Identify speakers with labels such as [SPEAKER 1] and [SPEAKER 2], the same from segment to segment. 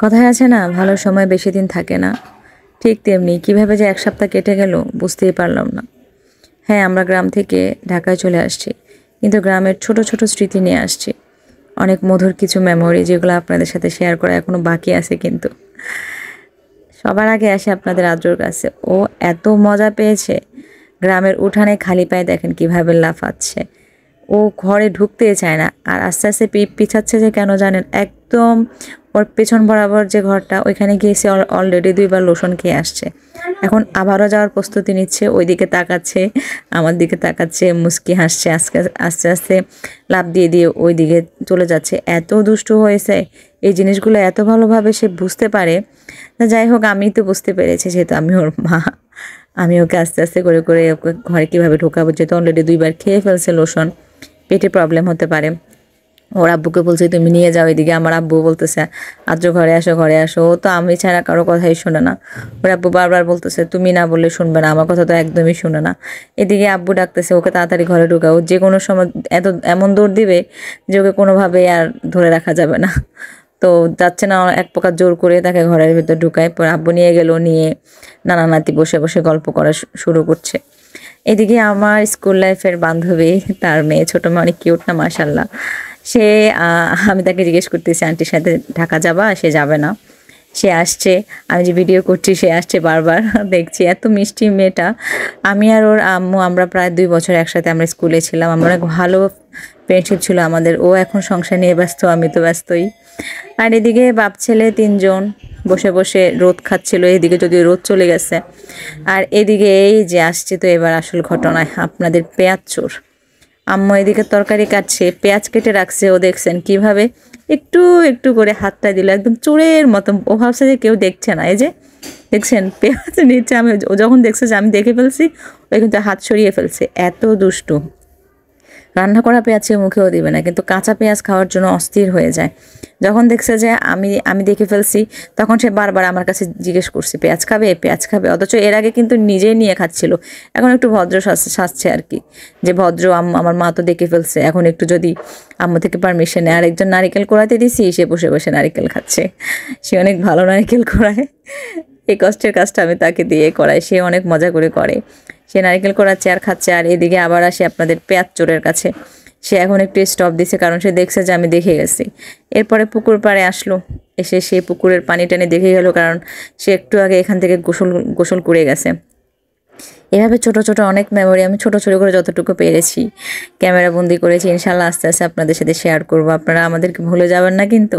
[SPEAKER 1] কথায় আছে না, ভালো সময় বেশি দিন থাকে না। ঠিক তেমনি কিভাবে যে এক সপ্তাহ কেটে গেল বুঝতেই পারলাম না। হ্যাঁ, আমরা গ্রাম থেকে ঢাকায় চলে আসছি, কিন্তু গ্রামের ছোট ছোট স্মৃতি নিয়ে আসছি। অনেক মধুর কিছু মেমোরি যেগুলো আপনাদের সাথে শেয়ার করা এখনো বাকি আছে। কিন্তু সবার আগে আসে আপনাদের আদ্রর কাছে। ও এত মজা পেয়েছে, গ্রামের উঠানে খালি পায়ে দেখেন কিভাবে লাফাচ্ছে। ও ঘরে ঢুকতেই চায় না, আর আস্তে আস্তে পিছাচ্ছে যে কেন জানেন? একদম ওর পেছন বরাবর যে ঘরটা, ওইখানে গিয়েছে। অলরেডি 2বার লোশন খেয়ে আসছে। এখন আবারও যাওয়ার প্রস্তুতি নিচ্ছে। ওইদিকে তাকাচ্ছে, আমার দিকে তাকাচ্ছে, মুচকি হাসছে। আস্তে আস্তে আস্তে লাফ দিয়ে দিয়ে ওই দিকে চলে যাচ্ছে। এত দুষ্টু হয়েছে, এই জিনিসগুলো এত ভালোভাবে সে বুঝতে পারে। তা যাই হোক, আমি তো বুঝতে পেরেছি, যেহেতু আমি ওর মা। আমি ওকে আস্তে আস্তে করে করে ওকে ঘরে কীভাবে ঢোকাবো, যেহেতু অলরেডি 2বার খেয়ে ফেলছে লোশন। পেটে প্রবলেম হতে পারে। ওর আব্বুকে বলছে তুমি নিয়ে যাও। এদিকে আমার আব্বু বলতেছে আদ্র ঘরে আসো, ঘরে আসো। ও তো আমি ছাড়া কারো কথাই শোনে না। ওর আব্বু বারবার বলতেছে তুমি না বললে শুনবে না, আমার কথা তো একদমই শুনে না। এদিকে আব্বু ডাকতেছে ওকে তাড়াতাড়ি ঘরে ঢুকাও। যে কোনো সময় এমন দৌড় দিবে যে ওকে কোনোভাবে আর ধরে রাখা যাবে না। তো যাচ্ছে না, এক প্রকার জোর করে তাকে ঘরের ভিতর ঢুকায়। পরে আব্বু নিয়ে গেল, নিয়ে নানা নাতি বসে বসে গল্প করা শুরু করছে। এদিকে আমার স্কুল লাইফের বান্ধবী, তার মেয়ে, ছোট মেয়ে, অনেক কিউট না মাশাল্লাহ। সে আমি তাকে জিজ্ঞেস করতেছি আন্টির সাথে ঢাকা যাবা? সে যাবে না। সে আসছে, আমি যে ভিডিও করছি সে আসছে বারবার। দেখছি এত মিষ্টি মেয়েটা। আমি আর ওর আম্মু আমরা প্রায় 2 বছর একসাথে আমরা স্কুলে ছিলাম। আমরা অনেক ভালো ফ্রেন্ডশিপ ছিল আমাদের। ও এখন সংসার নিয়ে ব্যস্ত, আমি তো ব্যস্তই। আর এদিকে বাপ ছেলে 3জন বসে বসে রোদ খাচ্ছিল। এদিকে যদিও রোদ চলে গেছে। আর এদিকে এই যে আসছে তো এবার আসল ঘটনায়, আপনাদের পেঁয়াজ চোর। আম্মু এদিকে তরকারি কাটছে, পেঁয়াজ কেটে রাখছে। ও দেখছেন কিভাবে একটু একটু করে হাতটা দিল, একদম চোরের মতো। ও ভাবছে যে কেউ দেখছে না। এই যে দেখছেন পেঁয়াজ নিচ্ছে। ও যখন দেখছে যে আমি দেখে ফেলছি, ওই কিন্তু হাত সরিয়ে ফেলছে। এত দুষ্টু। রান্না করা পেঁয়াজ সে মুখেও দিবে না, কিন্তু কাঁচা পেঁয়াজ খাওয়ার জন্য অস্থির হয়ে যায়। যখন দেখছে যে আমি দেখে ফেলছি, তখন সে বারবার আমার কাছে জিজ্ঞেস করছে পেঁয়াজ খাবে, পেঁয়াজ খাবে। অথচ এর আগে কিন্তু নিজেই নিয়ে খাচ্ছিল। এখন একটু ভদ্র সাজছে আর কি, যে ভদ্র আমার মা তো দেখে ফেলছে, এখন একটু যদি আম্মু থেকে পারমিশন নেয়। আর একজন নারিকেল কোড়াতে দিছি, সে বসে বসে নারিকেল খাচ্ছে। সে অনেক ভালো নারিকেল কোড়ায়। এই কষ্টের কাজটা আমি তাকে দিয়ে করাই, সে অনেক মজা করে করে। সে নারকেল কোড়াচ্ছে আর খাচ্ছে। আর এদিকে আবার আসে আপনাদের পেঁয়াজ চোরের কাছে। সে এখন একটু স্টপ দিছে, কারণ সে দেখছে যে আমি দেখে গেছি। এরপরে পুকুর পাড়ে আসলো, এসে সে পুকুরের পানি টানি দেখে গেল, কারণ সে একটু আগে এখান থেকে গোসল করে গেছে। এভাবে ছোট ছোট অনেক মেমোরি আমি ছোট ছোট করে যতটুকু পেরেছি ক্যামেরা বন্দি করেছি। ইনশাল্লাহ আস্তে আস্তে আপনাদের সাথে শেয়ার করবো। আপনারা আমাদেরকে ভুলে যাবেন না কিন্তু।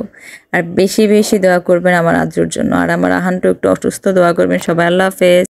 [SPEAKER 1] আর বেশি বেশি দোয়া করবেন আমার আদ্রর জন্য। আর আমার আহানটা একটু অসুস্থ, দোয়া করবেন সবাই। আল্লাহ হাফেজ।